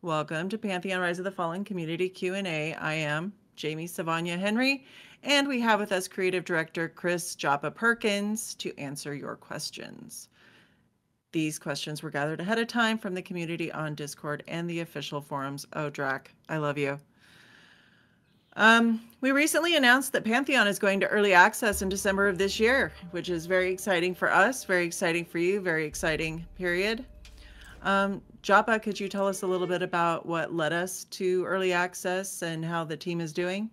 Welcome to Pantheon Rise of the Fallen Community Q&A. I am Jamie Savanja Henry, and we have with us creative director Chris Joppa Perkins to answer your questions. These questions were gathered ahead of time from the community on Discord and the official forums. Oh, Draq, I love you. We recently announced that Pantheon is going to early access in December of this year, which is very exciting for us, very exciting for you, very exciting period. Joppa, could you tell us a little bit about what led us to early access and how the team is doing?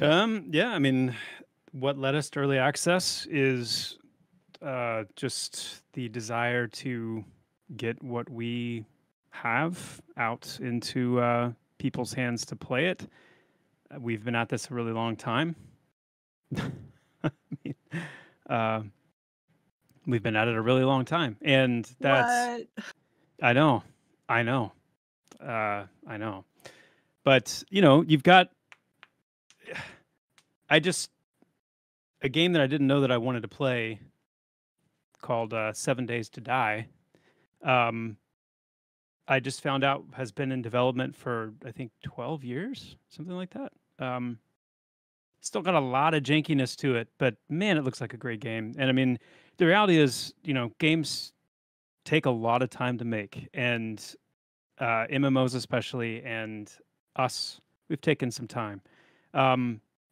Yeah, I mean, what led us to early access is just the desire to get what we have out into people's hands to play it. We've been at this a really long time. I mean, uh, we've been at it a really long time, and that's What? I know, I know, I know. But you've got I just a game that I didn't know that I wanted to play called 7 Days to Die. Um, I just found out has been in development for I think 12 years, something like that. Um, Still got a lot of jankiness to it, but man, it looks like a great game. And I mean, the reality is, games take a lot of time to make, and MMOs especially, and us, we've taken some time.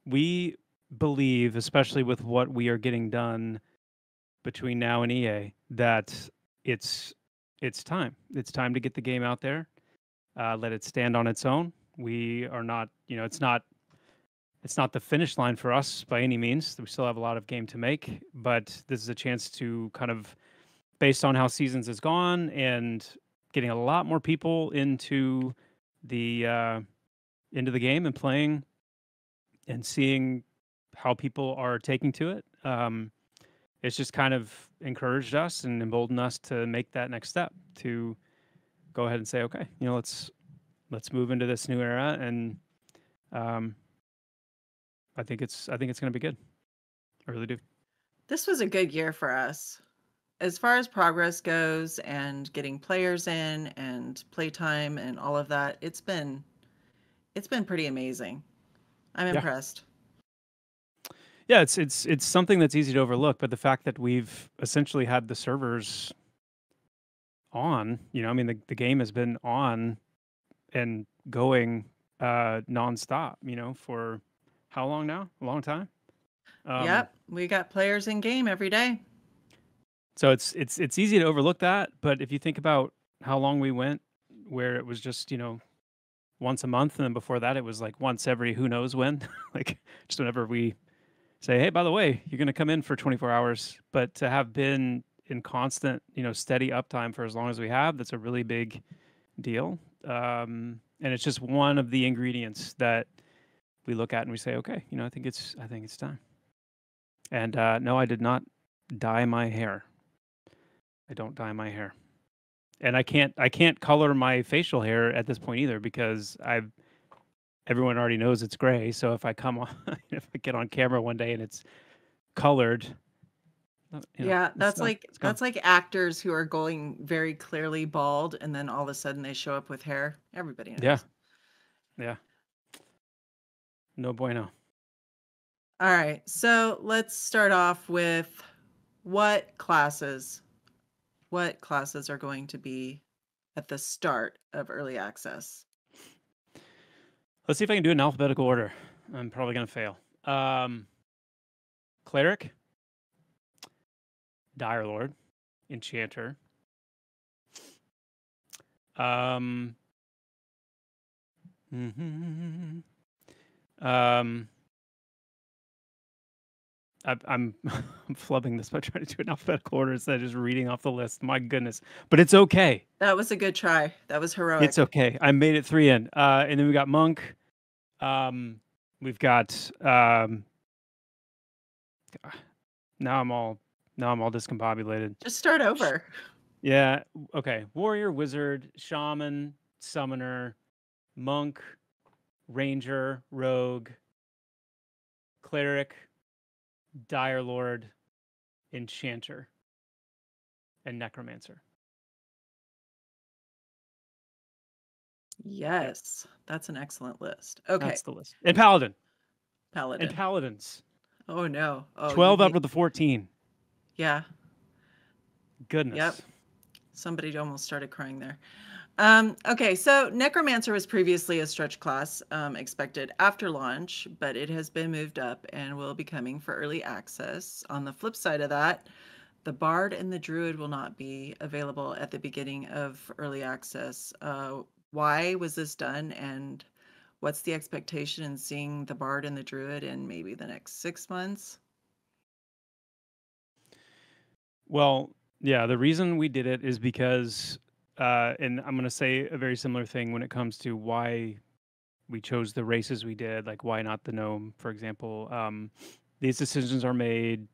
We believe, especially with what we are getting done between now and EA, that it's it's time. It's time to get the game out there. Let it stand on its own. We are not, it's not the finish line for us by any means. We still have a lot of game to make, but this is a chance to kind of, based on how seasons has gone and getting a lot more people the into the game and playing and seeing how people are taking to it. It's just kind of encouraged us and emboldened us to make that next step to go ahead and say, okay, let's move into this new era, and um, I think it's going to be good. I really do. This was a good year for us. As far as progress goes and getting players in and playtime and all of that, it's been pretty amazing. I'm Yeah, impressed. yeah. It's something that's easy to overlook, but the fact that we've essentially had the servers on, I mean, the game has been on and going nonstop, for how long now? A long time. Um, Yep, we got players in game every day. so it's easy to overlook that, but if you think about how long we went, where it was just once a month, and then before that it was like once every who knows when, like just whenever we say, hey, by the way, you're going to come in for 24 hours, but to have been in constant, steady uptime for as long as we have, that's a really big deal. And it's just one of the ingredients that we look at and we say, okay, I think it's time. And no, I did not dye my hair. I don't dye my hair, and I can't color my facial hair at this point either because everyone already knows it's gray. So if I come on, if I get on camera one day and it's colored, Yeah, it's that's done. like It's gone. that's like actors who are going very clearly bald and then all of a sudden they show up with hair. Everybody Yeah, knows. yeah. No bueno. All right, so let's start off with what classes what classes are going to be at the start of early access. Let's see if I can do it in alphabetical order. I'm probably gonna fail. Um, Cleric, Dire Lord, Enchanter. Um, mhm. um, I'm I'm flubbing this by trying to do it in alphabetical order instead of just reading off the list. My goodness, but it's okay. That was a good try. That was It's heroic. okay. I made it three in. And then we got Monk. Um, we've got now I'm all discombobulated. Just start over. Yeah. Okay. Warrior, wizard, shaman, summoner, monk, ranger, rogue, cleric, dire lord, enchanter, and necromancer. Yes, that's an excellent list. Okay, That's the list. And Paladin. And Paladin. Paladins. Oh no. Oh, you 12 out hate. of the 14. Yeah. Yep. Goodness. Somebody almost started crying there. Okay, so Necromancer was previously a stretch class expected after launch, but it has been moved up and will be coming for early access. On the flip side of that, the Bard and the Druid will not be available at the beginning of early access. Why was this done, and what's the expectation in seeing the Bard and the Druid in maybe the next 6 months? Well, yeah, the reason we did it is because, and I'm going to say a very similar thing when it comes to why we chose the races we did, like why not the gnome, for example. These decisions are made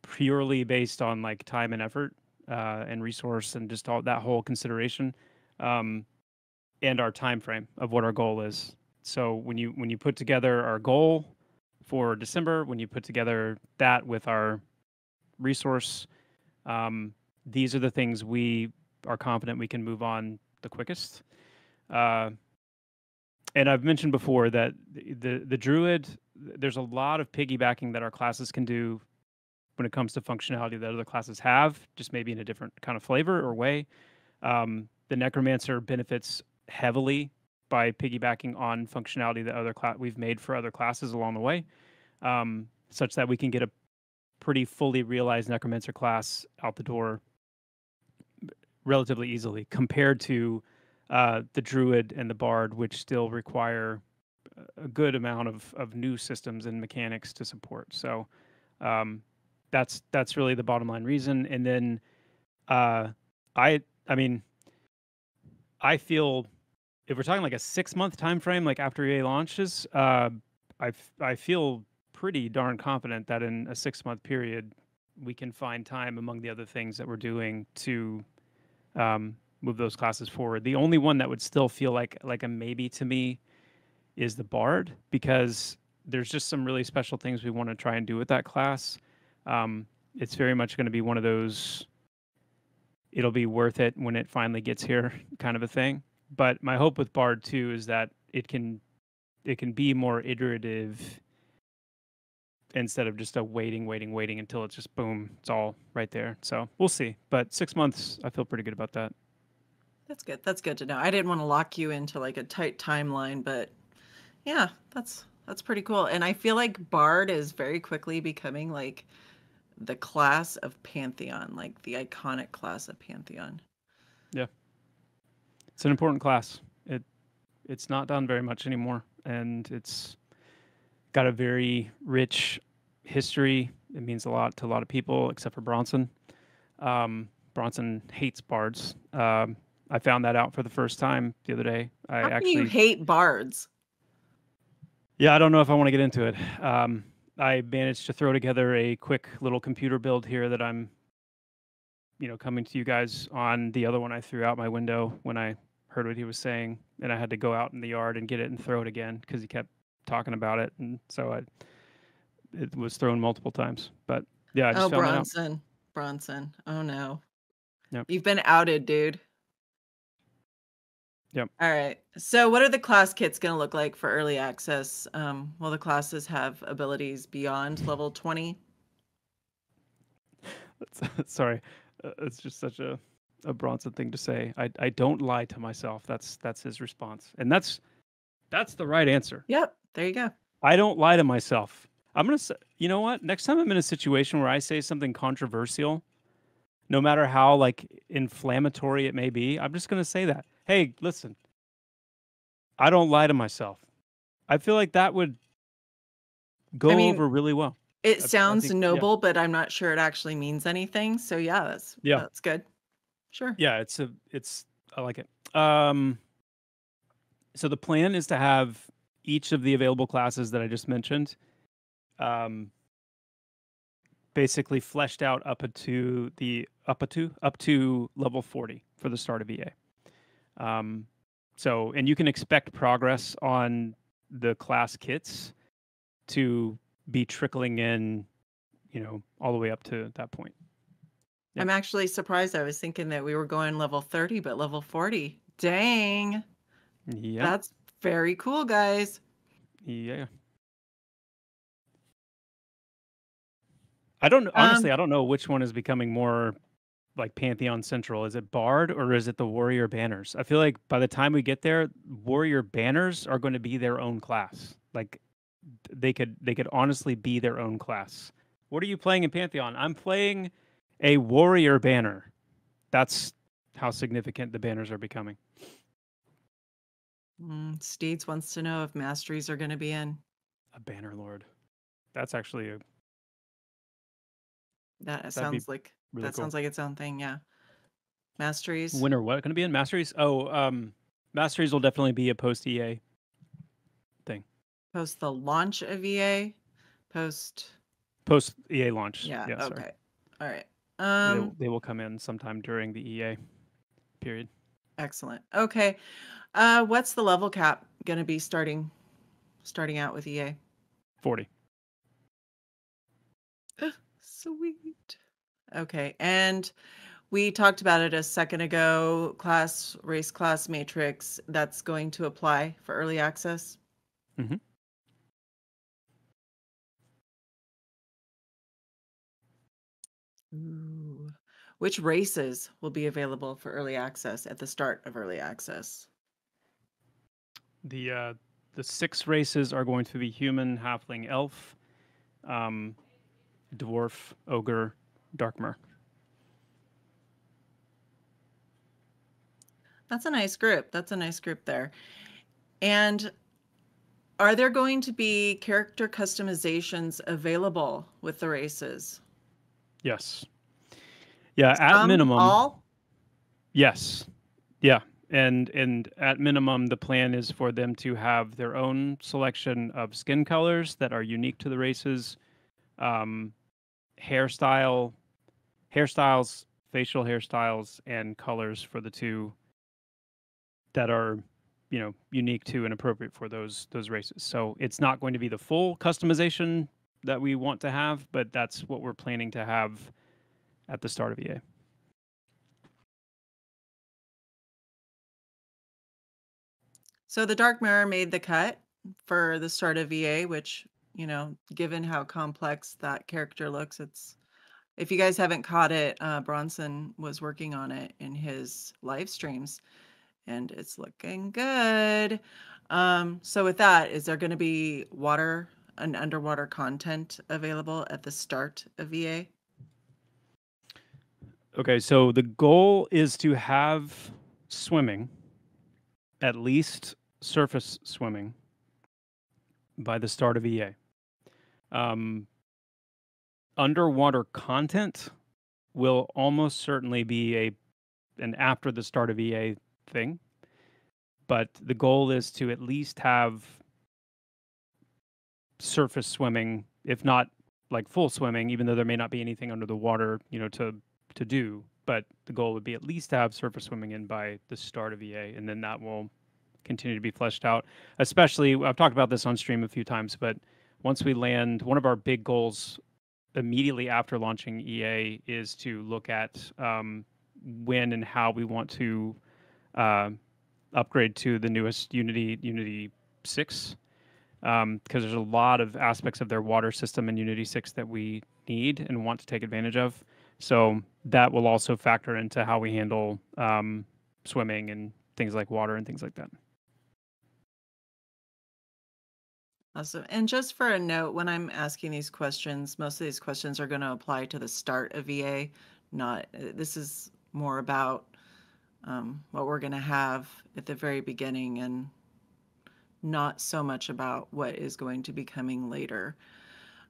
purely based on like time and effort and resource and just all that whole consideration, um, and our time frame of what our goal is. So when you put together our goal for December, when you put together that with our resource, um, these are the things we are confident we can move on the quickest. Uh, and I've mentioned before that the druid, there's a lot of piggybacking that our classes can do when it comes to functionality that other classes have, just maybe in a different kind of flavor or way. The necromancer benefits heavily by piggybacking on functionality that we've made for other classes along the way, such that we can get a pretty fully realized necromancer class out the door relatively easily compared to the druid and the bard, which still require a good amount of new systems and mechanics to support. So um, that's really the bottom line reason. And then uh, I mean I feel if we're talking like a 6 month time frame, like after EA launches, I feel pretty darn confident that in a 6 month period we can find time among the other things that we're doing to move those classes forward. The only one that would still feel like a maybe to me is the bard, because there's just some really special things we want to try and do with that class. It's very much going to be one of those it'll be worth it when it finally gets here kind of a thing. But my hope with bard 2 is that it can be more iterative instead of just a waiting until it's just boom, it's all right there. So we'll see. But 6 months, I feel pretty good about that. That's good. That's good to know. I didn't want to lock you into like a tight timeline, but yeah, that's pretty cool. And I feel like Bard is very quickly becoming like the class of Pantheon, like the iconic class of Pantheon. Yeah. It's an important class. It's not done very much anymore, and it's got a very rich history. It means a lot to a lot of people, except for Bronson. Bronson hates bards. I found that out for the first time the other day. How can you hate bards? Yeah, I don't know if I want to get into it. I managed to throw together a quick little computer build here that I'm, coming to you guys on. The other one I threw out my window when I heard what he was saying, and I had to go out in the yard and get it and throw it again because he kept talking about it, and so it was thrown multiple times. But yeah, I Oh, just found that out. Bronson. Bronson. Oh no. Yep. You've been outed, dude. Yep. All right. So what are the class kits going to look like for early access? Will the classes have abilities beyond level 20? Sorry, it's just such a Bronson thing to say. I don't lie to myself. That's his response, and that's the right answer. Yep. There you go. I don't lie to myself. I'm gonna say, you know what? Next time I'm in a situation where I say something controversial, no matter how like inflammatory it may be, I'm just gonna say that. Hey, listen, I don't lie to myself. I feel like that would I go mean, over really well. it I sounds think, yeah, noble, but I'm not sure it actually means anything. So yeah, yeah, that's good. Sure. yeah. It's I like it. So the plan is to have each of the available classes that I just mentioned, um, basically fleshed out up to level 40 for the start of EA. And you can expect progress on the class kits to be trickling in, all the way up to that point. Yep. I'm actually surprised. I was thinking that we were going level 30, but level 40. Dang. Yeah. That's very cool, guys. Yeah. I don't honestly, I don't know which one is becoming more like Pantheon Central. Is it Bard or is it the Warrior Banners? I feel like by the time we get there, Warrior Banners are going to be their own class. Like they could honestly be their own class. What are you playing in Pantheon? I'm playing a Warrior Banner. That's how significant the banners are becoming. Steeds wants to know if Masteries are going to be in. A Banner Lord. That's actually a That that'd be sounds like really cool. its own thing. Yeah. Masteries. When or what going to be in Masteries? Oh, Masteries will definitely be a post EA thing. Post the launch of EA. Post. Post EA launch. Yeah. Yeah, sorry. Okay. All right. They will come in sometime during the EA period. Excellent. Okay. What's the level cap going to be starting out with EA? 40. Sweet. Okay. And we talked about it a second ago. Race class matrix, that's going to apply for early access. Mm-hmm. Ooh. Which races will be available for early access at the start of early access? The 6 races are going to be human, halfling, elf, dwarf, ogre, darkmer. That's a nice group. That's a nice group there. And are there going to be character customizations available with the races? Yes. Yeah, at Some, minimum. all? Yes. Yeah. And at minimum the plan is for them to have their own selection of skin colors that are unique to the races, um, hairstyles, facial hairstyles, and colors for the two that are, unique to and appropriate for those races. So it's not going to be the full customization that we want to have, but that's what we're planning to have at the start of EA. So the Dark Mirror made the cut for the start of EA, which, given how complex that character looks, if you guys haven't caught it, Bronson was working on it in his live streams, and it's looking good. So with that, is there going to be water and underwater content available at the start of EA? Okay, so the goal is to have swimming, at least surface swimming, by the start of EA. Underwater content will almost certainly be an after the start of EA thing, but the goal is to at least have surface swimming, if not like full swimming, even though there may not be anything under the water, to do. But the goal would be at least to have surface swimming in by the start of EA, and then that will continue to be fleshed out. Especially, I've talked about this on stream a few times, but once we land, one of our big goals immediately after launching EA is to look at when and how we want to upgrade to the newest Unity 6, because there's a lot of aspects of their water system in Unity 6 that we need and want to take advantage of. So that will also factor into how we handle swimming and things like water and things like that. Awesome. And just for a note, when I'm asking these questions, most of these questions are going to apply to the start of EA. This is more about what we're going to have at the very beginning, and not so much about what is going to be coming later.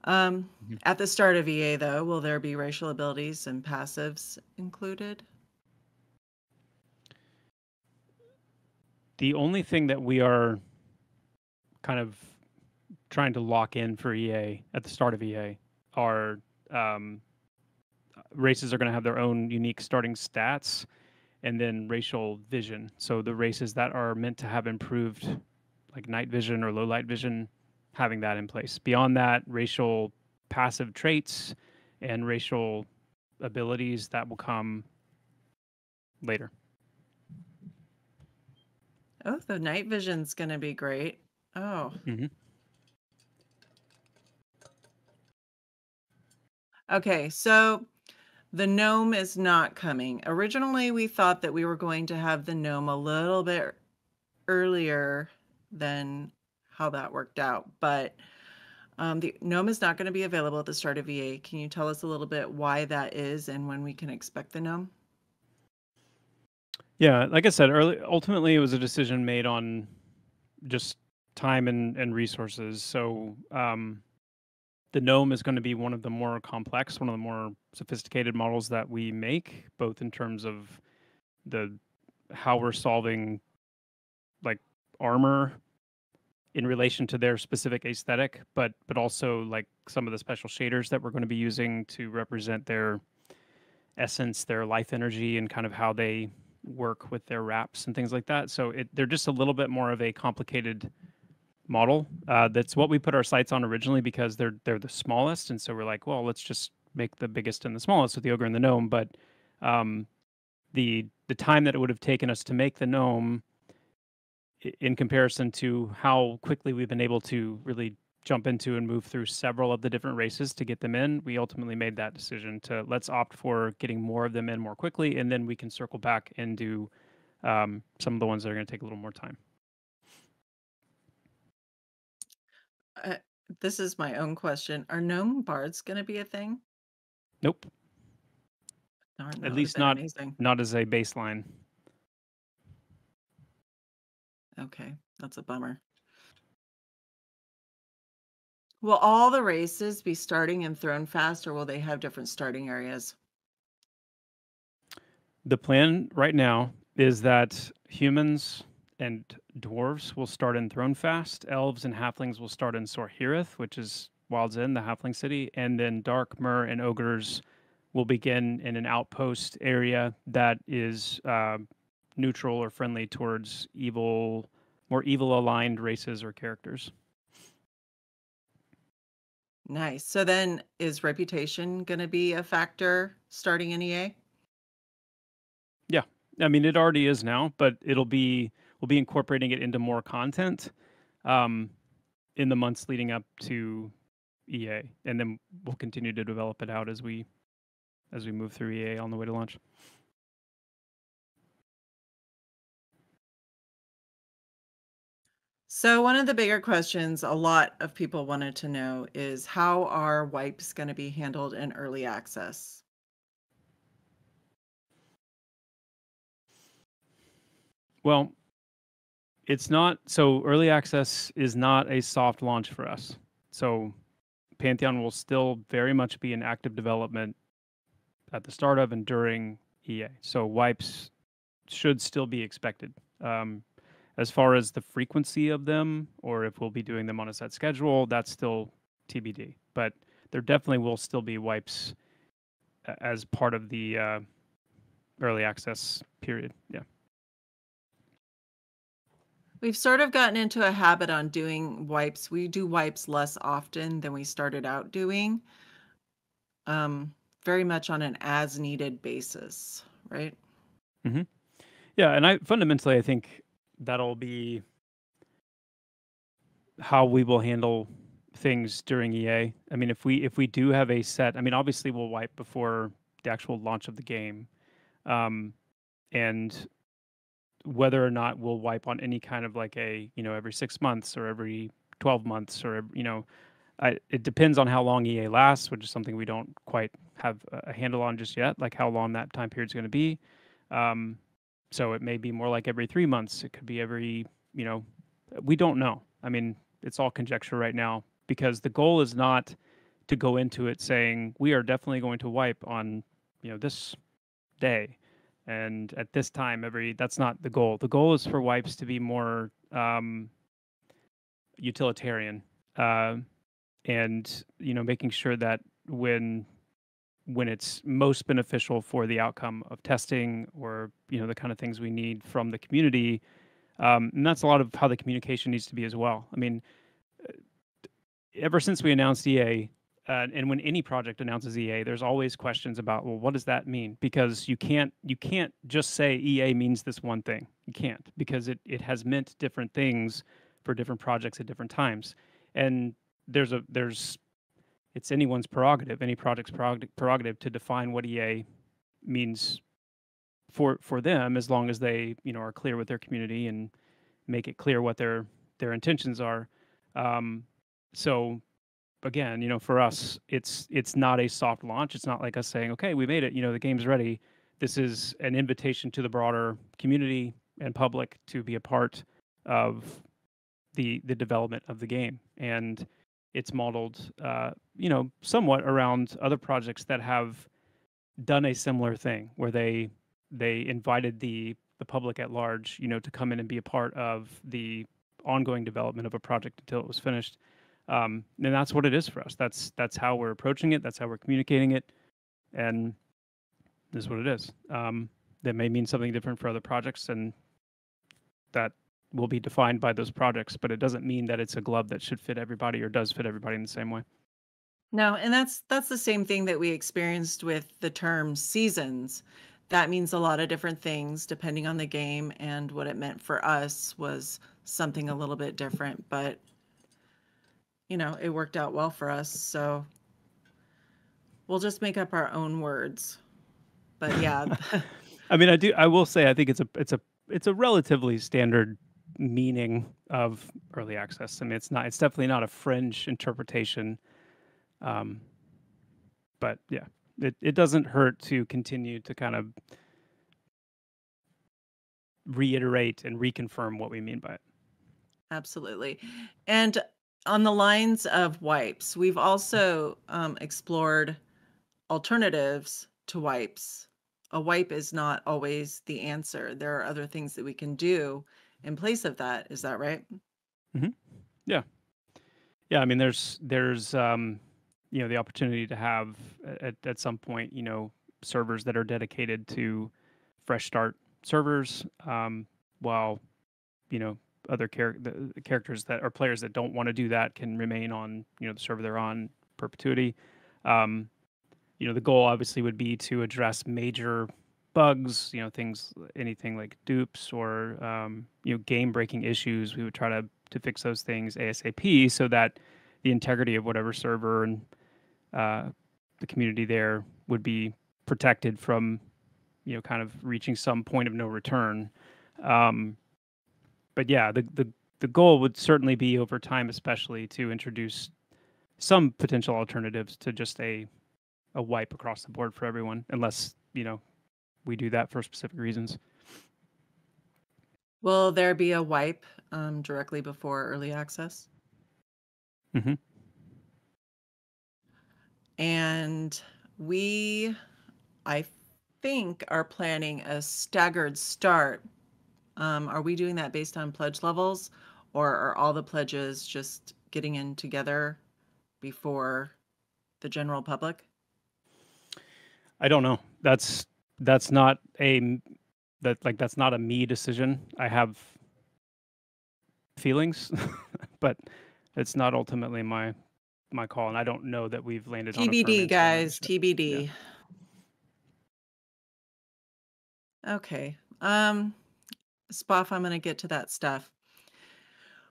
At the start of EA, though, will there be racial abilities and passives included? The only thing that we are kind of trying to lock in for EA at the start of EA are races are going to have their own unique starting stats, and then racial vision. So the races that are meant to have improved like night vision or low light vision, having that in place. Beyond that, racial passive traits and racial abilities that will come later. Oh, the night vision's going to be great. Oh, Mm-hmm. okay. So the gnome is not coming. Originally, we thought that we were going to have the gnome a little bit earlier than how that worked out, but the gnome is not going to be available at the start of EA. Can you tell us a little bit why that is and when we can expect the gnome? Yeah, like I said, ultimately it was a decision made on just time and resources. So the gnome is going to be one of the more complex, one of the more sophisticated models that we make, both in terms of the how we're solving like armor in relation to their specific aesthetic, but also like some of the special shaders that we're going to be using to represent their essence, their life energy, and kind of how they work with their wraps and things like that. So they're just a little bit more of a complicated model. That's what we put our sights on originally because they're the smallest, and so we're like, well, let's just make the biggest and the smallest with the ogre and the gnome. But um, the time that it would have taken us to make the gnome in comparison to how quickly we've been able to really jump into and move through several of the different races to get them in, we ultimately made that decision to let's opt for getting more of them in more quickly, and then we can circle back and do some of the ones that are going to take a little more time. Uh, this is my own question. Are gnome bards going to be a thing? Nope, Darn, at that would have least been not amazing. not as a baseline. Okay, that's a bummer. Will all the races be starting in Throne Fast, or will they have different starting areas? The plan right now is that humans and dwarves will start in Thronefast, elves and halflings will start in Sorhirith, which is Wild's End, the halfling city, and then Dark Mer and ogres will begin in an outpost area that is neutral or friendly towards more evil aligned races or characters. Nice. So then is reputation going to be a factor starting in EA? Yeah, I mean it already is now, but we'll be incorporating it into more content um, in the months leading up to EA, and then we'll continue to develop it out as we move through EA on the way to launch. So one of the bigger questions a lot of people wanted to know is how are wipes going to be handled in early access? Well, it's not so early access is not a soft launch for us. So Pantheon will still very much be in active development at the start of and during EA. So wipes should still be expected. As far as the frequency of them, or if we'll be doing them on a set schedule, that's still TBD. But there definitely will still be wipes as part of the early access period. Yeah. We've sort of gotten into a habit on doing wipes. We do wipes less often than we started out doing, um, very much on an as needed basis, right? hmm Yeah, and I think that'll be how we will handle things during EA. I mean, if we do have a set, I mean, obviously we'll wipe before the actual launch of the game, and whether or not we'll wipe on any kind of like a every 6 months or every 12 months or it depends on how long EA lasts, which is something we don't quite have a handle on just yet, like how long that time period is going to be. Um, so it may be more like every 3 months. It could be every, we don't know. I mean, it's all conjecture right now because the goal is not to go into it saying we are definitely going to wipe on, this day and at this time that's not the goal. The goal is for wipes to be more utilitarian. And making sure that when it's most beneficial for the outcome of testing or the kind of things we need from the community, and that's a lot of how the communication needs to be as well. I mean, ever since we announced EA, and when any project announces EA, there's always questions about, well, what does that mean? Because you can't just say EA means this one thing. You can't, because it has meant different things for different projects at different times. And there's it's anyone's prerogative, any project's prerogative to define what EA means for them, as long as they, you know, are clear with their community and make it clear what their intentions are. So again, you know, for us, it's not a soft launch. It's not like us saying, okay, we made it, you know, the game's ready. This is an invitation to the broader community and public to be a part of the development of the game. And it's modeled, you know, somewhat around other projects that have done a similar thing, where they invited the public at large, you know, to come in and be a part of the ongoing development of a project until it was finished. And that's what it is for us. That's how we're approaching it. That's how we're communicating it, and this is what it is. That may mean something different for other projects, and that will be defined by those projects. But it doesn't mean that it's a glove that should fit everybody or does fit everybody in the same way. No, and that's the same thing that we experienced with the term seasons. That means a lot of different things depending on the game, and what it meant for us was something a little bit different, but you know, it worked out well for us, so we'll just make up our own words. But yeah. I mean, I will say I think it's a relatively standard meaning of early access. I mean, it's definitely not a fringe interpretation. But yeah, it doesn't hurt to continue to kind of reiterate and reconfirm what we mean by it. Absolutely. And on the lines of wipes, we've also explored alternatives to wipes. A wipe is not always the answer. There are other things that we can do in place of that. Is that right? Mm-hmm. Yeah. Yeah. I mean, there's you know, the opportunity to have at some point, you know, servers that are dedicated to fresh start servers, while, you know, other the characters that are players that don't want to do that can remain on, you know, the server they're on perpetuity. You know, the goal obviously would be to address major bugs, you know, anything like dupes or, you know, game breaking issues. We would try to fix those things ASAP, so that the integrity of whatever server and the community there would be protected from, you know, kind of reaching some point of no return. But yeah, the goal would certainly be over time, especially, to introduce some potential alternatives to just a wipe across the board for everyone, unless, you know, we do that for specific reasons. Will there be a wipe directly before early access? Mm-hmm. And we, I think, are planning a staggered start. Are we doing that based on pledge levels, or are all the pledges just getting in together before the general public? I don't know. That's not that's not a me decision. I have feelings, but it's not ultimately my call, and I don't know that we've landed on a firm TBD, answer on that guys, just yet. Yeah. TBD. Okay. Spoff, I'm going to get to that stuff.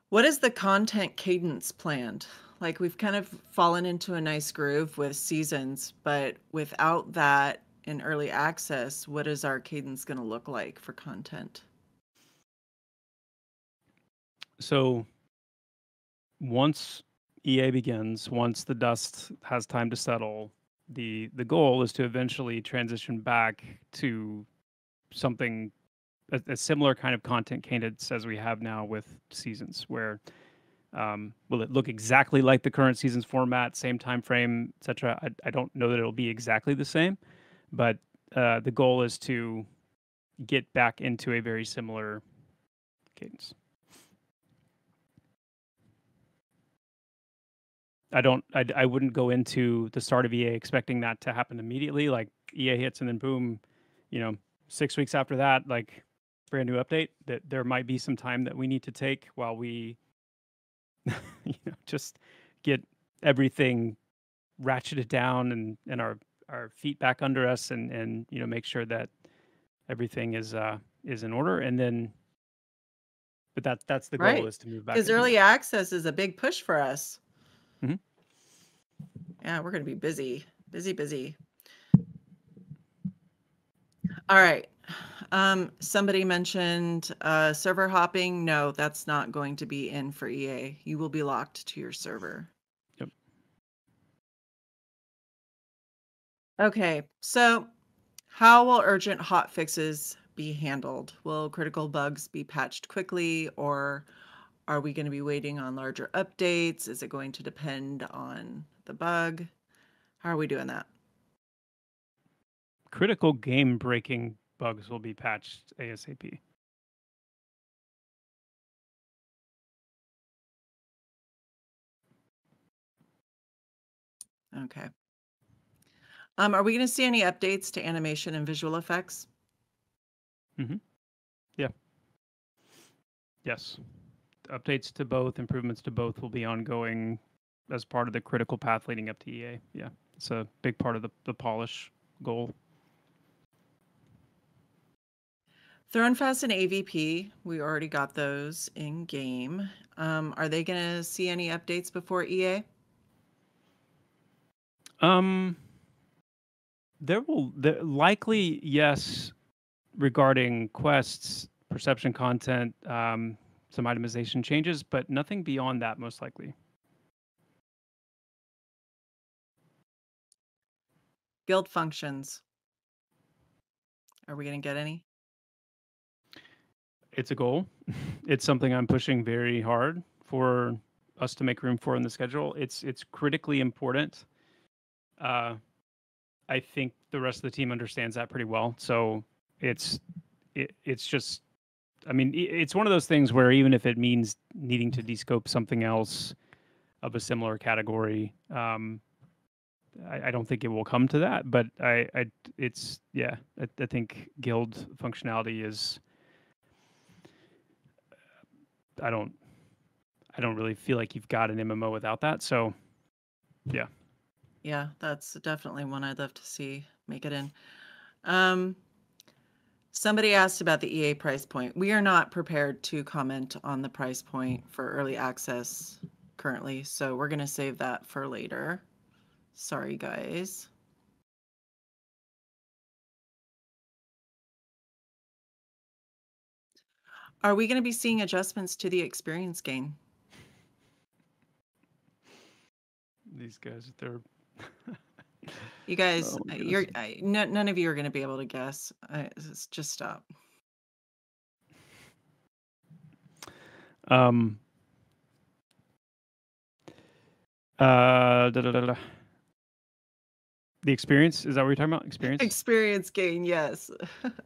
What is the content cadence planned? Like, we've kind of fallen into a nice groove with seasons, but without that in early access, what is our cadence going to look like for content? So once EA begins, once the dust has time to settle, the goal is to eventually transition back to something, a similar kind of content cadence as we have now with seasons, where will it look exactly like the current seasons format, same time frame, etc.? I don't know that it'll be exactly the same, but the goal is to get back into a very similar cadence. I wouldn't go into the start of EA expecting that to happen immediately. Like, EA hits and then boom, you know, 6 weeks after that, like, brand new update. That there might be some time that we need to take while we, you know, just get everything ratchet it down and our feet back under us and make sure that everything is in order, and then but that's the goal, Right. is to move back Because into early it. access is a big push for us. Mhm. Yeah, we're going to be busy, busy, busy. All right. Somebody mentioned server hopping. No, that's not going to be in for EA. You will be locked to your server. Yep. Okay, so how will urgent hot fixes be handled? Will critical bugs be patched quickly, or are we going to be waiting on larger updates? Is it going to depend on the bug? How are we doing that? Critical game breaking bugs will be patched ASAP. Okay. Are we going to see any updates to animation and visual effects? Yeah. Yes. Updates to both, improvements to both will be ongoing as part of the critical path leading up to EA. Yeah. It's a big part of the polish goal. Thronefest and AVP, we already got those in game. Are they going to see any updates before EA? Likely, yes, regarding quests, perception content, some itemization changes, but nothing beyond that, most likely. Guild functions. Are we going to get any? It's a goal. It's something I'm pushing very hard for us to make room for in the schedule. It's critically important. I think the rest of the team understands that pretty well. So it's just, I mean, it's one of those things where even if it means needing to descope something else of a similar category, I don't think it will come to that. But it's yeah, I think guild functionality is. I don't really feel like you've got an MMO without that. So, yeah. Yeah, that's definitely one I'd love to see make it in. Um, Somebody asked about the EA price point. We are not prepared to comment on the price point for early access currently, so we're going to save that for later. Sorry, guys. Are we going to be seeing adjustments to the experience gain? These guys, they're. You guys, Oh, my goodness. none of you are going to be able to guess. Just stop. Um. Da, da, da, da. The experience, is that what you're talking about? Experience? Experience gain, yes.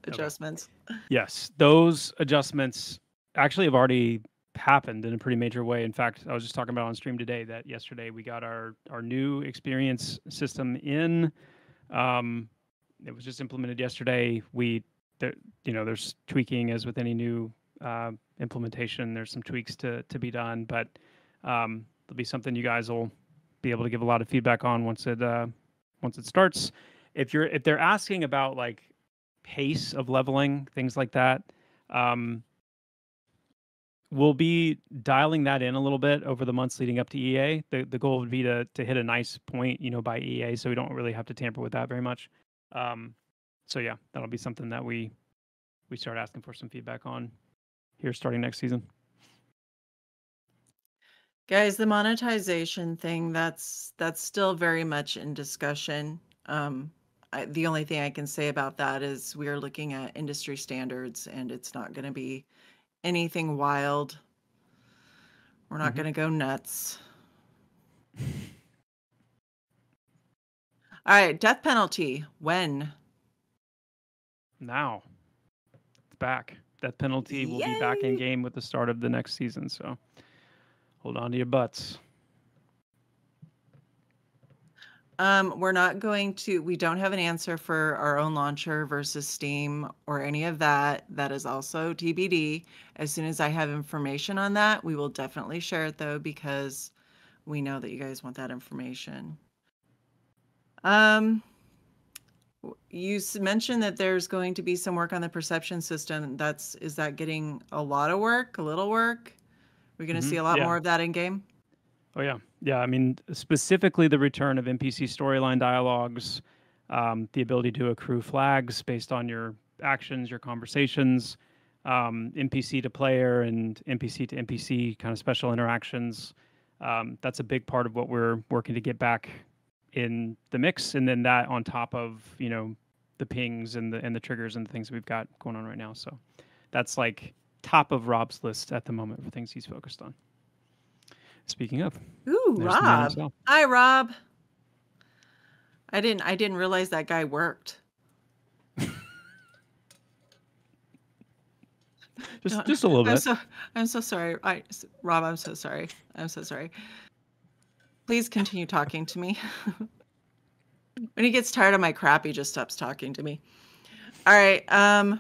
Adjustments. Yes, those adjustments actually have already happened in a pretty major way. In fact, I was just talking about on stream today that yesterday we got our new experience system in. It was just implemented yesterday. There's tweaking as with any new implementation. There's some tweaks to be done, but there'll be something you guys will be able to give a lot of feedback on once it starts. If they're asking about like pace of leveling, things like that, we'll be dialing that in a little bit over the months leading up to EA. The goal would be to hit a nice point, by EA, so we don't really have to tamper with that very much. So yeah, that'll be something that we start asking for some feedback on here starting next season. Guys, the monetization thing, that's still very much in discussion. The only thing I can say about that is we are looking at industry standards, and it's not going to be anything wild. We're not going to go nuts. All right, death penalty. When? Now it's back. Death penalty will be back in game with the start of the next season. So hold on to your butts. We don't have an answer for our own launcher versus Steam or any of that. That is also TBD. As soon as I have information on that, we will definitely share it though, because we know that you guys want that information. Um, you mentioned that there's going to be some work on the perception system. Is that getting a lot of work, a little work? We're going to see a lot Yeah. more of that in game? Oh yeah, yeah. I mean, specifically the return of NPC storyline dialogues, the ability to accrue flags based on your actions, your conversations, NPC to player and NPC to NPC kind of special interactions. That's a big part of what we're working to get back in the mix, and then that on top of the pings and the triggers and the things we've got going on right now. So that's like top of Rob's list at the moment for things he's focused on. Speaking of, Ooh, there's the man Rob. himself. Hi, Rob. I didn't realize that guy worked. Just a little bit. I'm so sorry. Rob, I'm so sorry. I'm so sorry. Please continue talking to me. When he gets tired of my crap, he just stops talking to me. All right,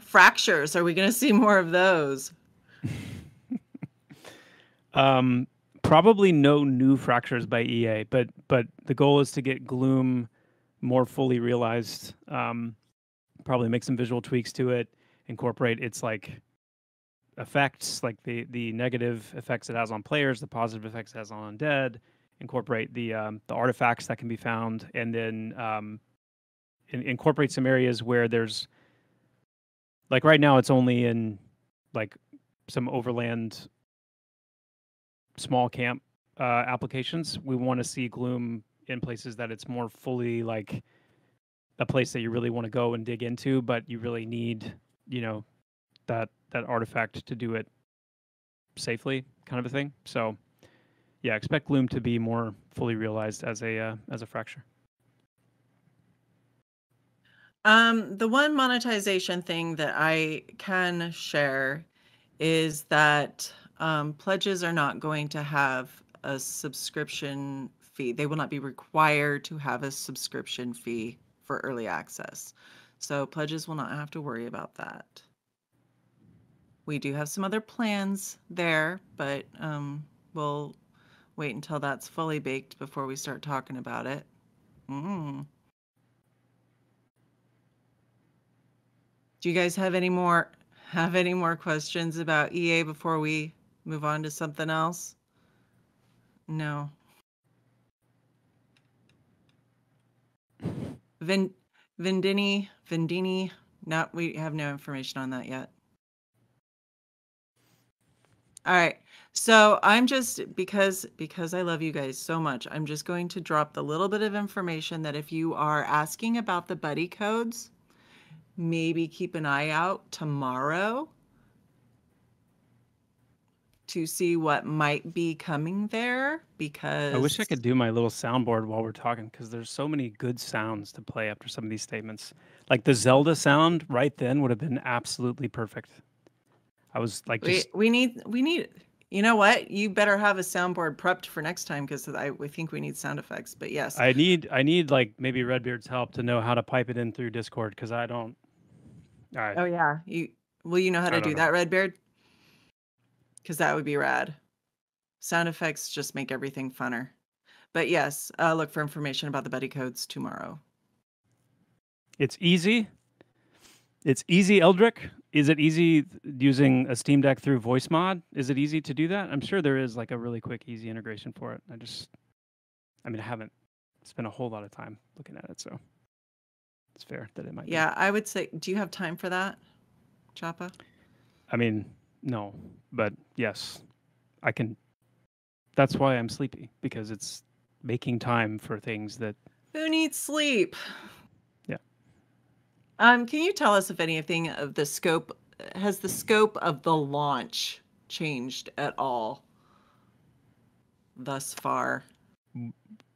fractures. Are we going to see more of those? Probably no new fractures by EA, but the goal is to get Gloom more fully realized. Probably make some visual tweaks to it, incorporate its like effects, like the negative effects it has on players, the positive effects it has on undead. Incorporate the artifacts that can be found, and then incorporate some areas where there's like right now it's only in like some overland small camp applications. We want to see Gloom in places that it's more fully like a place that you really want to go and dig into, but you really need, that artifact to do it safely, kind of a thing. So, yeah, expect Gloom to be more fully realized as a fracture. The one monetization thing that I can share is that pledges are not going to have a subscription fee. They will not be required to have a subscription fee for early access. So pledges will not have to worry about that. We do have some other plans there, but we'll wait until that's fully baked before we start talking about it. Do you guys have any more questions about EA before we move on to something else? No. Vendini. No, we have no information on that yet. All right. So I'm just because I love you guys so much, I'm just going to drop the little bit of information that if you are asking about the buddy codes, maybe keep an eye out tomorrow to see what might be coming there, because I wish I could do my little soundboard while we're talking because there's so many good sounds to play after some of these statements. Like the Zelda sound right then would have been absolutely perfect. I was like, we need you know what? You better have a soundboard prepped for next time because we think we need sound effects. But yes, I need like maybe Redbeard's help to know how to pipe it in through Discord because I don't. All right. Oh yeah, you know how to do that, Redbeard? Because that would be rad. Sound effects just make everything funner. But yes, look for information about the buddy codes tomorrow. It's easy. It's easy, Eldrick. Is it easy using a Steam Deck through voice mod? Is it easy to do that? I'm sure there is like a really quick, easy integration for it. I haven't spent a whole lot of time looking at it, so it's fair that it might be. Yeah, I would say, do you have time for that, Joppa? I mean, no, but yes, I can. That's why I'm sleepy, because it's making time for things that. Who needs sleep? Yeah. Can you tell us if anything of the scope, has the scope of the launch changed at all thus far?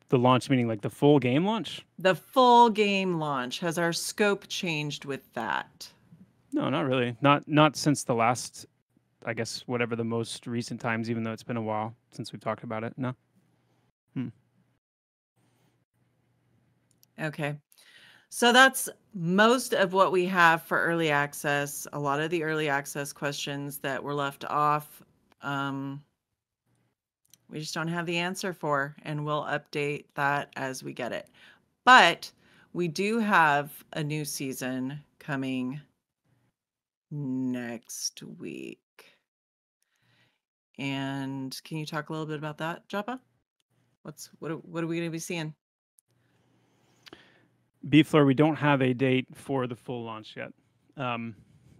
The launch meaning like the full game launch? The full game launch. Has our scope changed with that? No, not really. Not since the last, I guess, whatever the most recent times, even though it's been a while since we've talked about it. No. Okay. So that's most of what we have for early access. A lot of the early access questions that were left off, we just don't have the answer for, and we'll update that as we get it. But we do have a new season coming next week. And can you talk a little bit about that, Joppa? What are we going to be seeing? Beefler, we don't have a date for the full launch yet.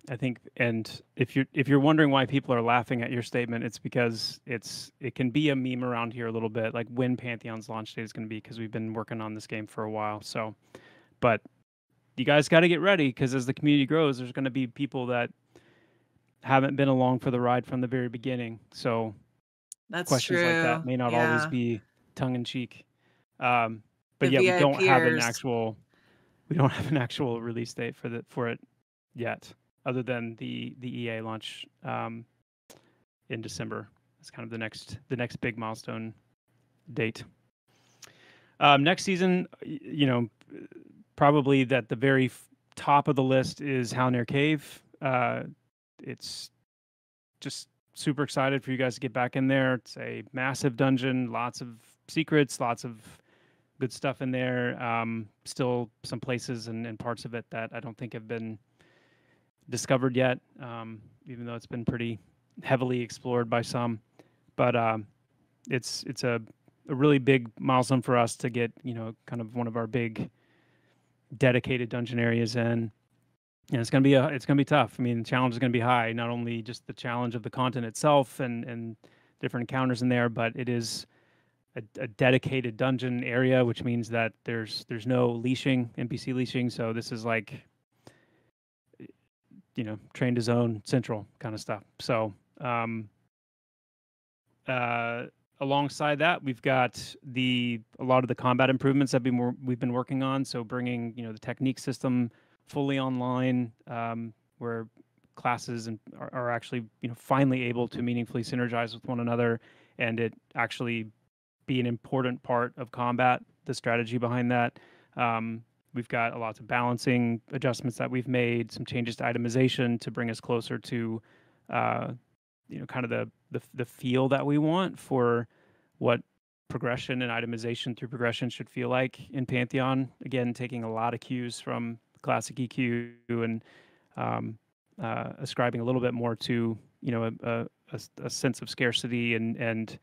I think, and if you're wondering why people are laughing at your statement, it's because it can be a meme around here a little bit, like when Pantheon's launch date is going to be, because we've been working on this game for a while. So, but you guys got to get ready, because as the community grows, there's going to be people that haven't been along for the ride from the very beginning. So That's questions like that true. may not always Yeah. be tongue in cheek. The But yeah, we don't have an VIPers. actual release date for it yet, other than the EA launch in December. It's kind of the next big milestone date. Next season, probably that the very top of the list is Halnir Cave. It's just super excited for you guys to get back in there. It's a massive dungeon, lots of secrets, lots of good stuff in there. Still some places and parts of it that I don't think have been discovered yet, even though it's been pretty heavily explored by some. But it's a really big milestone for us to get, kind of one of our big dedicated dungeon areas in. And it's gonna be tough. I mean, the challenge is gonna be high. Not only just the challenge of the content itself and different encounters in there, but it is a dedicated dungeon area, which means that there's no leashing, NPC leashing. So this is like, train to zone central kind of stuff. So alongside that, we've got a lot of the combat improvements that we've been working on. So bringing the technique system fully online, where classes are actually finally able to meaningfully synergize with one another, and it actually be an important part of combat. The strategy behind that. We've got a lot of balancing adjustments that we've made, some changes to itemization to bring us closer to, kind of the feel that we want for what progression and itemization through progression should feel like in Pantheon. Again, taking a lot of cues from classic EQ and ascribing a little bit more to a sense of scarcity and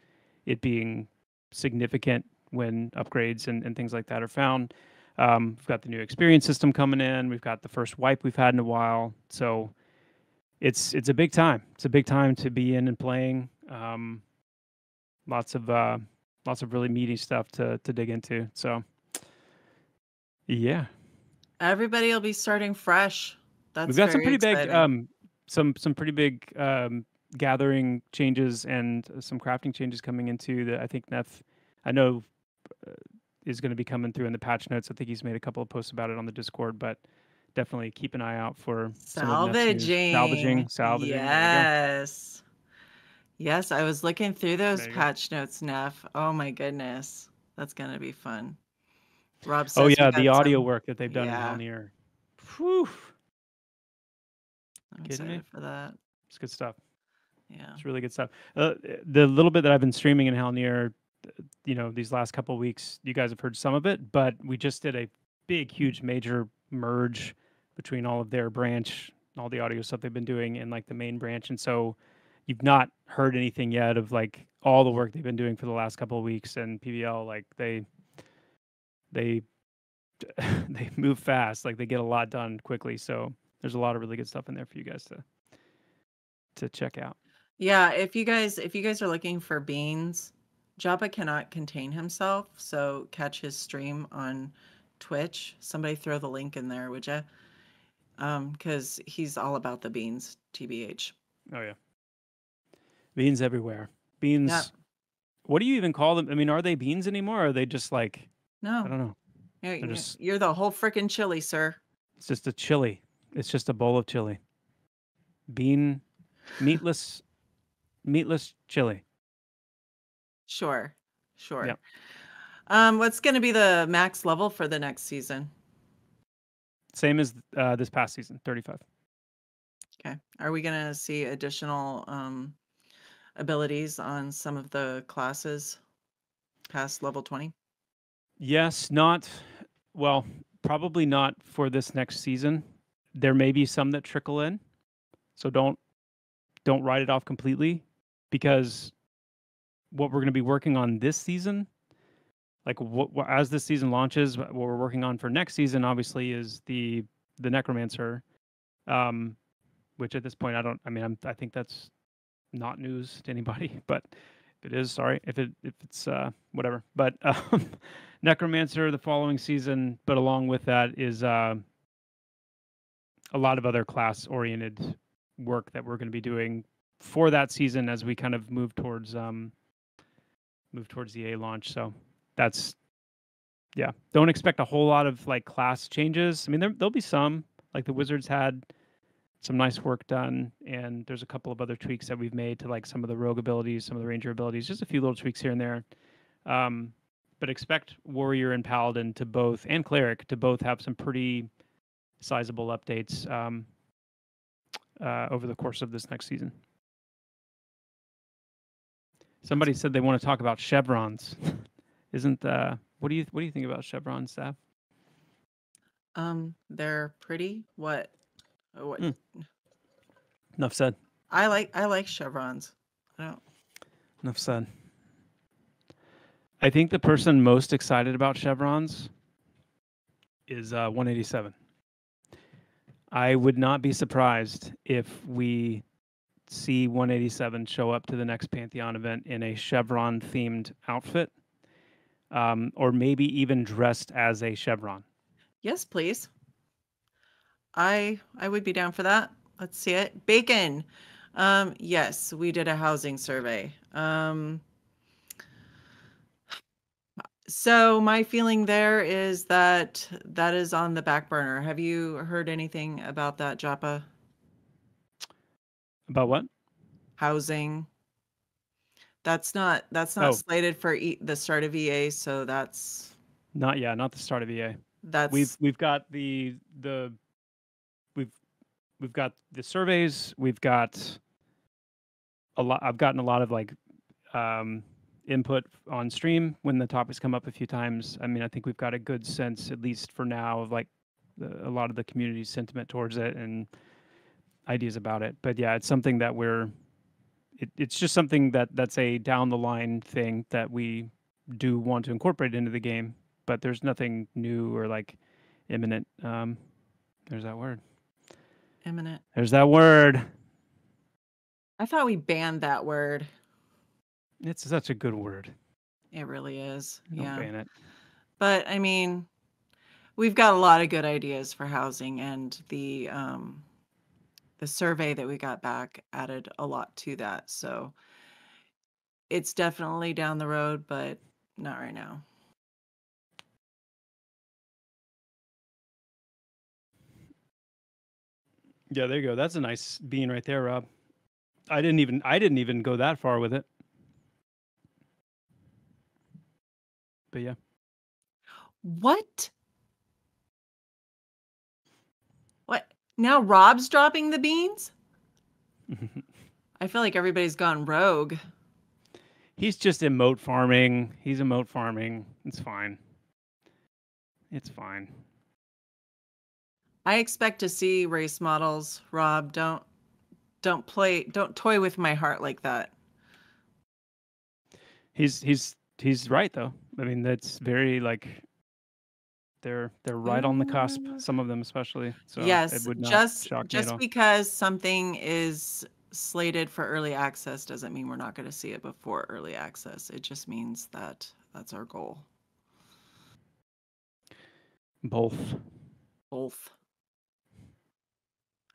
it being significant when upgrades and things like that are found. We've got the new experience system coming in. We've got the first wipe we've had in a while. So it's a big time. It's a big time to be in and playing. Lots of really meaty stuff to dig into. So yeah, Everybody will be starting fresh. That's we've got some very pretty big exciting. some pretty big gathering changes and some crafting changes coming into that. I think Neff, I know, is going to be coming through in the patch notes. I think he's made a couple of posts about it on the Discord, but definitely keep an eye out for some of Neff's news. Salvaging. Salvaging. There you go. Yes. Yes, I was looking through those There you go. patch notes, Neff. Oh my goodness. That's going to be fun. Rob Oh says we yeah, the got audio some. work that they've done in Yeah, Halnir. Whew. I'm Kidding me? excited for that. It's good stuff. Yeah. It's really good stuff. The little bit that I've been streaming in Halnir, these last couple of weeks, you guys have heard some of it, but we just did a big, huge, major merge between all of their branch, all the audio stuff they've been doing, and like the main branch. And so you've not heard anything yet of like all the work they've been doing for the last couple of weeks. And PBL, like they they move fast, like they get a lot done quickly. So there's a lot of really good stuff in there for you guys to check out. Yeah, if you guys are looking for beans, Joppa cannot contain himself, so catch his stream on Twitch. Somebody throw the link in there, would you? Because he's all about the beans, TBH. Oh yeah, beans everywhere. Beans. Yeah. What do you even call them? I mean, are they beans anymore? Or are they just like, I No, don't know. They're just, you're the whole freaking chili, sir. it's just a chili. It's just a bowl of chili. Meatless chili. Sure, sure. Yep. What's going to be the max level for the next season? Same as this past season, 35. Okay. Are we going to see additional abilities on some of the classes past level 20? Yes, not Well, probably not for this next season. There may be some that trickle in, so don't write it off completely, because what we're going to be working on this season, like what as this season launches, what we're working on for next season, obviously, is the Necromancer, um, which at this point I think that's not news to anybody, but if it is, sorry if it's whatever. But Necromancer the following season, but along with that is a lot of other class oriented work that we're going to be doing for that season as we kind of move towards the A launch. So that's, yeah, don't expect a whole lot of like class changes. I mean, there'll be some, like the Wizards had some nice work done, and there's a couple of other tweaks that we've made to like some of the rogue abilities, some of the ranger abilities, just a few little tweaks here and there. But expect warrior and paladin to both, and cleric to both, have some pretty sizable updates over the course of this next season. Somebody said they want to talk about chevrons. Isn't what do you think about chevrons, Staff? They're pretty. What? Enough said. I like chevrons. I don't. Enough said. I think the person most excited about chevrons is 187. I would not be surprised if we see 187 show up to the next Pantheon event in a chevron themed outfit, or maybe even dressed as a chevron. Yes, please. I would be down for that. Let's see it. Bacon. Yes, we did a housing survey. So my feeling there is that that is on the back burner. Have you heard anything about that, Joppa? About what? Housing. That's not slated for the start of EA, so that's not the start of EA. That's we've got the we've got the surveys. We've got a lot. I've gotten a lot of like input on stream when the topics come up a few times. I mean, I think we've got a good sense, at least for now, of like a lot of the community's sentiment towards it and ideas about it. But yeah, it's something that it's just something that's a down the line thing that we do want to incorporate into the game, but there's nothing new or like imminent. There's that word. Imminent. There's that word. I thought we banned that word. It's such a good word. It really is. Don't ban it. But I mean, we've got a lot of good ideas for housing, and the survey that we got back added a lot to that. So it's definitely down the road, but not right now. Yeah, there you go. That's a nice bean right there, Rob. I didn't even go that far with it. But yeah. What? What? Now Rob's dropping the beans? I feel like everybody's gone rogue. He's just emote farming. He's emote farming. It's fine. It's fine. I expect to see race models, Rob. Don't toy with my heart like that. He's right though. I mean, that's very like they're right on the cusp, some of them especially. So yes, it would not just shock me at all. because something is slated for early access doesn't mean we're not going to see it before early access. It just means that that's our goal. Both.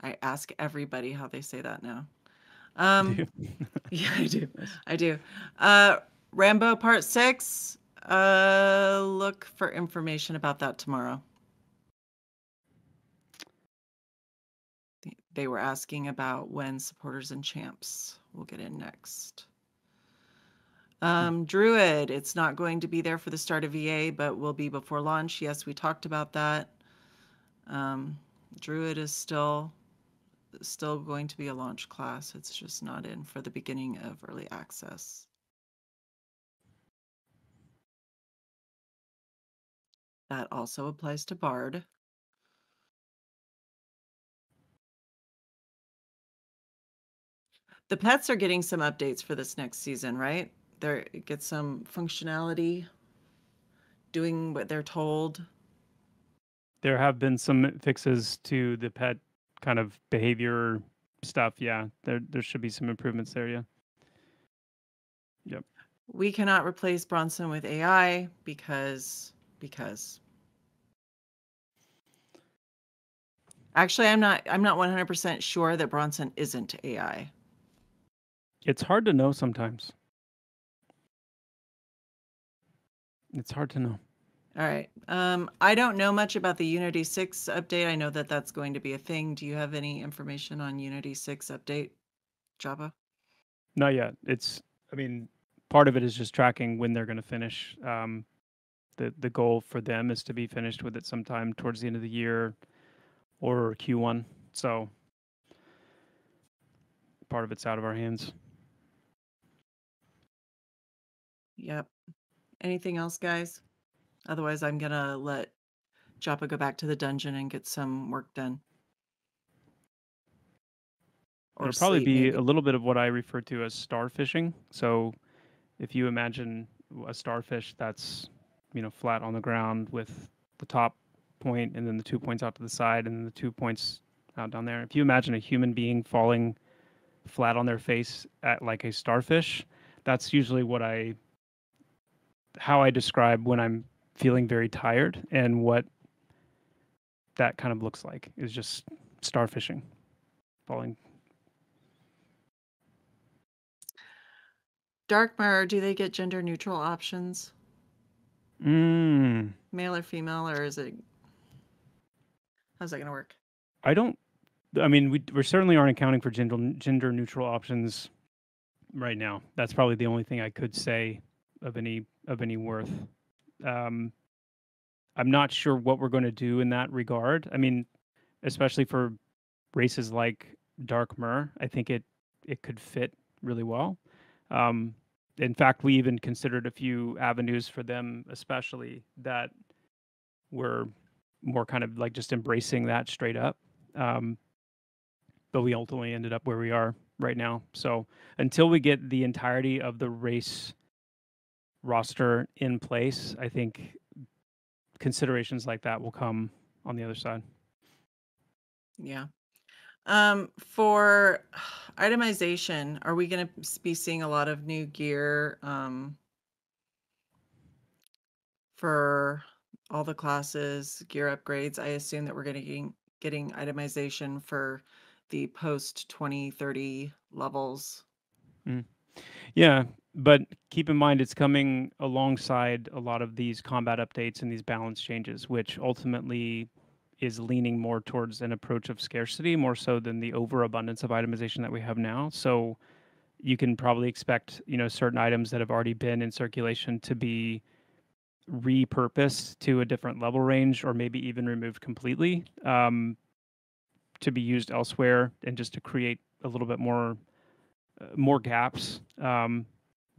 I ask everybody how they say that now. Yeah, I do. Rambo Part 6. Look for information about that tomorrow. They were asking about when supporters and champs will get in next. Druid, it's not going to be there for the start of EA, but will be before launch. Yes, we talked about that. Druid is still going to be a launch class. It's just not in for the beginning of early access. That also applies to Bard. The pets are getting some updates for this next season, right? They get some functionality, doing what they're told. There have been some fixes to the pet kind of behavior stuff. Yeah, there should be some improvements there. Yeah. Yep. We cannot replace Bronson with AI because actually I'm not 100% sure that Bronson isn't AI. It's hard to know sometimes. It's hard to know. All right. I don't know much about the Unity 6 update. I know that that's going to be a thing. Do you have any information on Unity 6 update, Joppa? Not yet. I mean, part of it is just tracking when they're going to finish. The goal for them is to be finished with it sometime towards the end of the year or Q1. So part of it's out of our hands. Yep. Anything else, guys? Otherwise, I'm going to let Joppa go back to the dungeon and get some work done. Or It'll probably sleep, be maybe. a little bit of what I refer to as starfishing. So if you imagine a starfish that's, flat on the ground with the top point and then the 2 points out to the side and then the 2 points out down there. If you imagine a human being falling flat on their face at like a starfish, that's usually how I describe when I'm feeling very tired, and what that kind of looks like is just starfishing, falling. Dark Mirror, do they get gender neutral options? Mm, Male or female, or is it, how's that going to work? I don't. I mean, we certainly aren't accounting for gender neutral options right now. That's probably the only thing I could say of any worth. Um, I'm not sure what we're going to do in that regard. I mean, especially for races like Dark Myr, I think it could fit really well. Um, in fact, we even considered a few avenues for them, especially that were more kind of like just embracing that straight up. But we ultimately ended up where we are right now. So until we get the entirety of the race roster in place, I think considerations like that will come on the other side. Yeah. For itemization, are we going to be seeing a lot of new gear for all the classes, gear upgrades? I assume that we're going to getting itemization for the post 2030 levels. Mm. Yeah, but keep in mind it's coming alongside a lot of these combat updates and these balance changes, which ultimately is leaning more towards an approach of scarcity more so than the overabundance of itemization that we have now. So you can probably expect, certain items that have already been in circulation to be repurposed to a different level range, or maybe even removed completely, to be used elsewhere, and just to create a little bit more gaps,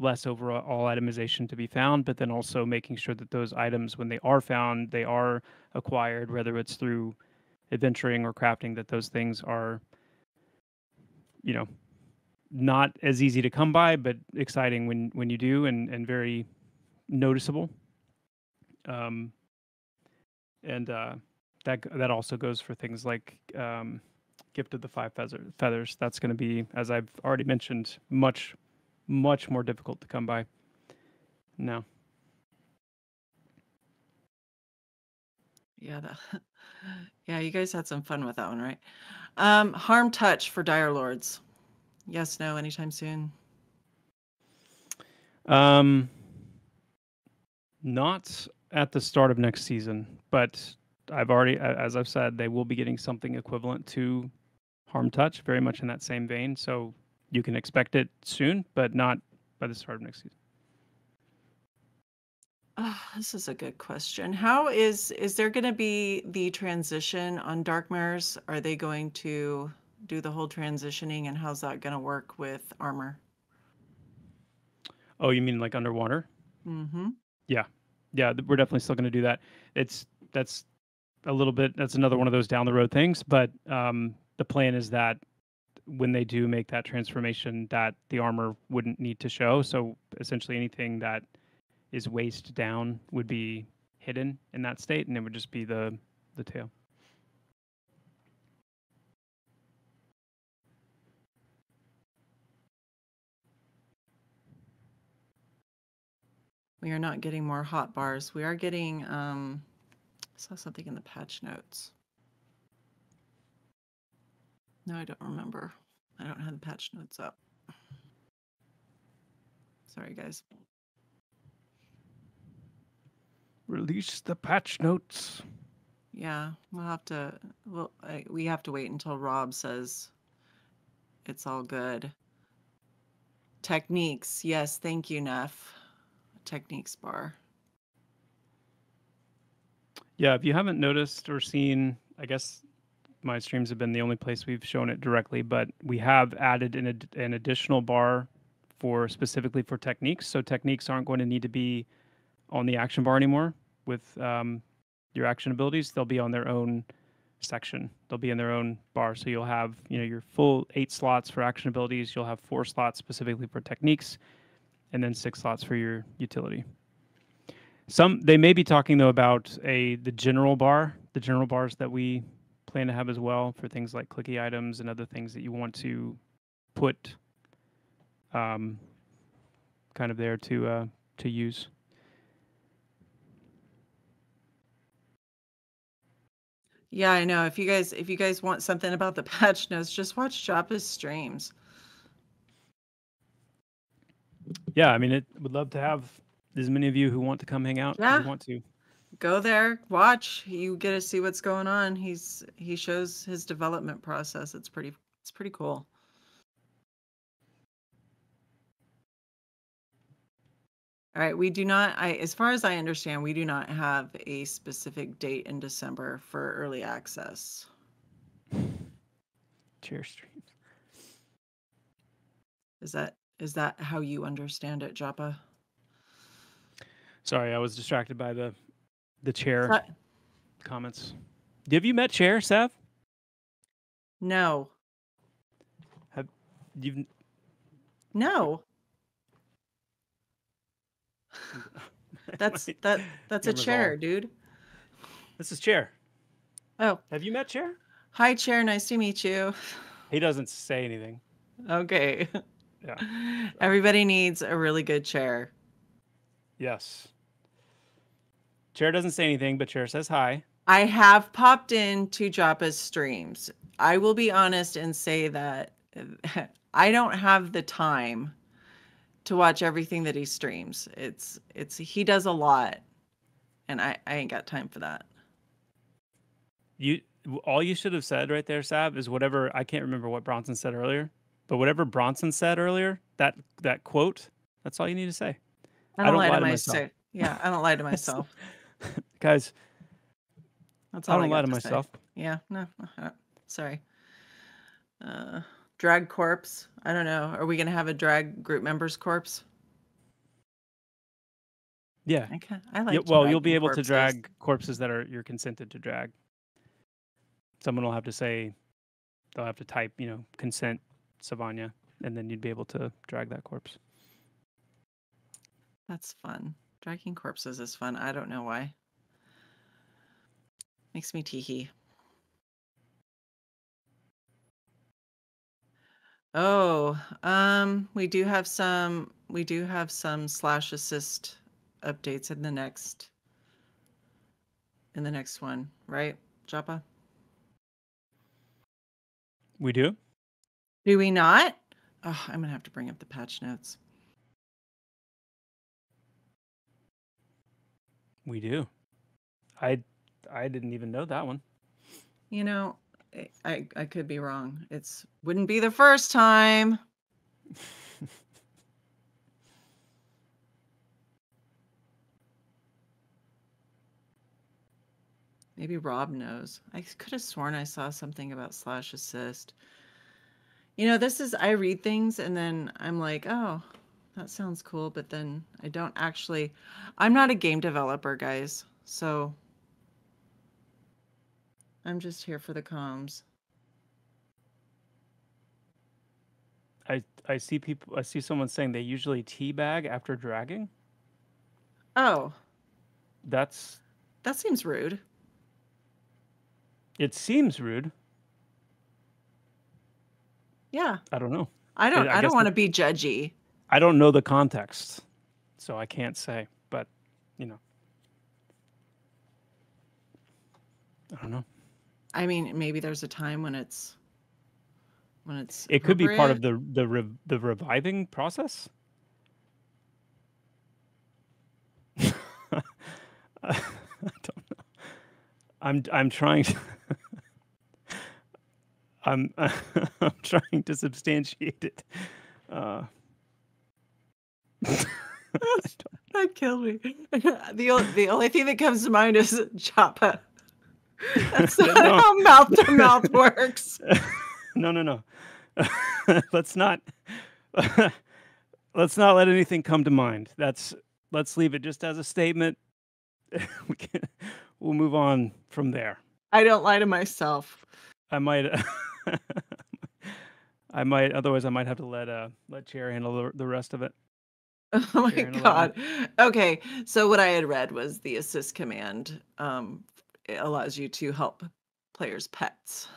less overall itemization to be found, but then also making sure that those items, when they are found, they are acquired, whether it's through adventuring or crafting, that those things are, not as easy to come by, but exciting when you do, and very noticeable. And that also goes for things like Gift of the Five Feathers. That's going to be, as I've already mentioned, much more difficult to come by now. Yeah, yeah, you guys had some fun with that one, right? Harm touch for Dire Lords. Yes, no, anytime soon. Not at the start of next season, but I've already, as I've said, they will be getting something equivalent to Harm Touch, very much in that same vein. So you can expect it soon, but not by the start of next season. This is a good question. How is there going to be the transition on Dark Mirrors? Are they going to do the whole transitioning, and how's that going to work with armor? Oh, you mean like underwater? Mm-hmm. Yeah. Yeah, we're definitely still going to do that. That's a little bit. That's another one of those down the road things. But the plan is that when they do make that transformation, that the armor wouldn't need to show. So essentially, anything that is waist down would be hidden in that state, and it would just be the tail. We are not getting more hot bars. We are getting, I saw something in the patch notes. No, I don't remember. I don't have the patch notes up. Sorry, guys. Release the patch notes. Yeah, we'll have to, we have to wait until Rob says it's all good. Techniques. Yes, thank you, Neff. Techniques bar. Yeah, if you haven't noticed or seen, I guess my streams have been the only place we've shown it directly, but we have added an additional bar for specifically for techniques. So techniques aren't going to need to be on the action bar anymore with your action abilities. They'll be on their own section. They'll be in their own bar. So you'll have, your full 8 slots for action abilities. You'll have 4 slots specifically for techniques, and then 6 slots for your utility. They may be talking though about the general bars that we plan to have as well for things like clicky items and other things that you want to put kind of there to use. Yeah, I know. If you guys want something about the patch notes, just watch Joppa's streams. Yeah, I mean, would love to have as many of you who want to come hang out as you want to. Go there, watch. You get to see what's going on. He shows his development process. It's pretty cool. All right, we do not, as far as I understand, we do not have a specific date in December for early access. Chair streams. Is that how you understand it, Joppa? Sorry, I was distracted by the chair comments. Have you met Chair, Sav? No. No. That's a chair, dude. This is Chair. Oh. Have you met Chair? Hi, Chair. Nice to meet you. He doesn't say anything. Okay. Yeah. Everybody needs a really good chair. Yes. Chair doesn't say anything, but Chair says hi. I have popped into Joppa's streams. I will be honest and say that I don't have the time to watch everything that he streams. He does a lot, and I ain't got time for that. All you should have said right there, Sav, is whatever. I can't remember what Bronson said earlier, but whatever Bronson said earlier, that quote, that's all you need to say. I don't lie to myself. Yeah, I don't lie to myself. Guys, that's all I don't lie to myself. Say. Yeah, no, sorry. Drag corpse. I don't know. Are we going to have a drag group members corpse? Yeah. I like. Well, you'll be able to drag corpses that you're consented to drag. Someone will have to say, they'll have to type, consent Savanja, and then you'd be able to drag that corpse. That's fun. Dragging corpses is fun. I don't know why. Makes me teehee. Oh, we do have some slash assist updates in the next one, right, Joppa? We do? Do we not? Oh, I'm gonna have to bring up the patch notes. We do. I didn't even know that one. I could be wrong. Wouldn't be the first time. Maybe Rob knows. I could have sworn I saw something about slash assist. I read things and then I'm like, oh, That sounds cool, but then I don't actually, I'm not a game developer, guys. So I'm just here for the comms. I see people. I see someone saying they usually teabag after dragging. Oh, That's. that seems rude. It seems rude. Yeah. I don't know. I I don't guess want to be judgy. I don't know the context, so I can't say. But you know, I don't know. I mean, maybe there's a time when it's It could be part appropriate. of the reviving process. I don't know. I'm trying to I'm I'm trying to substantiate it. That killed me. The only thing that comes to mind is Joppa. That's not No. how mouth to mouth works. No. Let's not let's not let anything come to mind. Let's leave it just as a statement. We'll move on from there. I don't lie to myself. I might otherwise I might have to let Chair handle the rest of it. Oh my Chair handle that one. God. Okay. So what I had read was the assist command it allows you to help players' pets.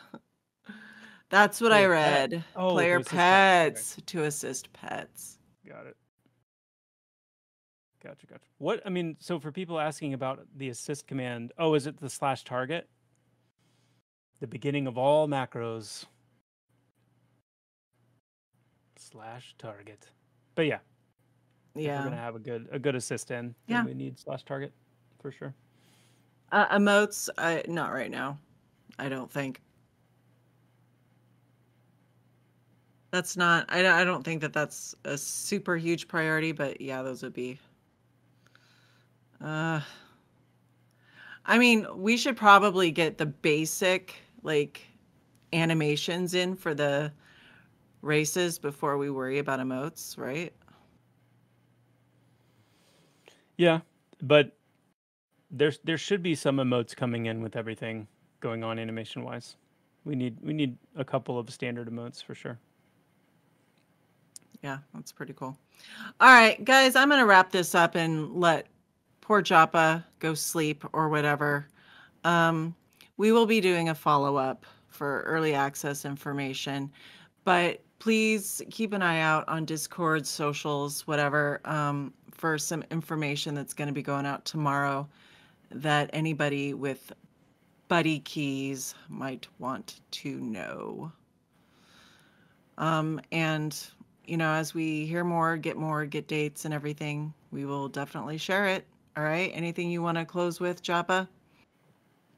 That's what I Player pet. read. Oh, to Player assist pets. pets to assist pets. Got it. Gotcha. What, I mean, so for people asking about the assist command, oh, is it the /target? The beginning of all macros. /target. But yeah. If we're gonna have a good assist in, then we need /target for sure. Emotes, not right now. I don't think. That's not, I don't think that that's a super huge priority, but yeah, those would be. I mean, we should probably get the basic like animations in for the races before we worry about emotes, right? Yeah, but there should be some emotes coming in with everything going on animation wise. We need a couple of standard emotes for sure. Yeah, that's pretty cool. All right, guys, I'm gonna wrap this up and let poor Joppa go sleep or whatever. We will be doing a follow-up for early access information, but please keep an eye out on Discord, socials, whatever, for some information that's going to be going out tomorrow that anybody with buddy keys might want to know. And you know, as we hear more, get dates and everything, we will definitely share it. All right. Anything you want to close with, Joppa?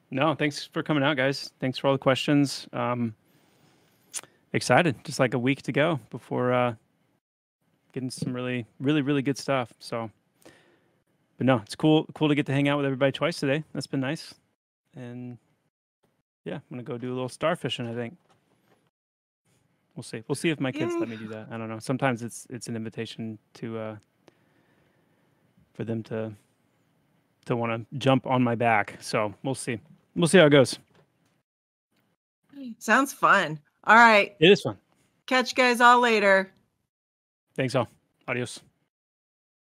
No, thanks for coming out, guys. Thanks for all the questions. Excited. Just like a week to go before getting some really good stuff. So, but no, it's cool to get to hang out with everybody twice today. That's been nice. And yeah, I'm gonna go do a little starfishing, I think. We'll see. We'll see if my kids let me do that. I don't know. Sometimes it's an invitation to for them to want to jump on my back. So we'll see. We'll see how it goes. Sounds fun. All right. It is fun. Catch you guys all later. Thanks all. Adios.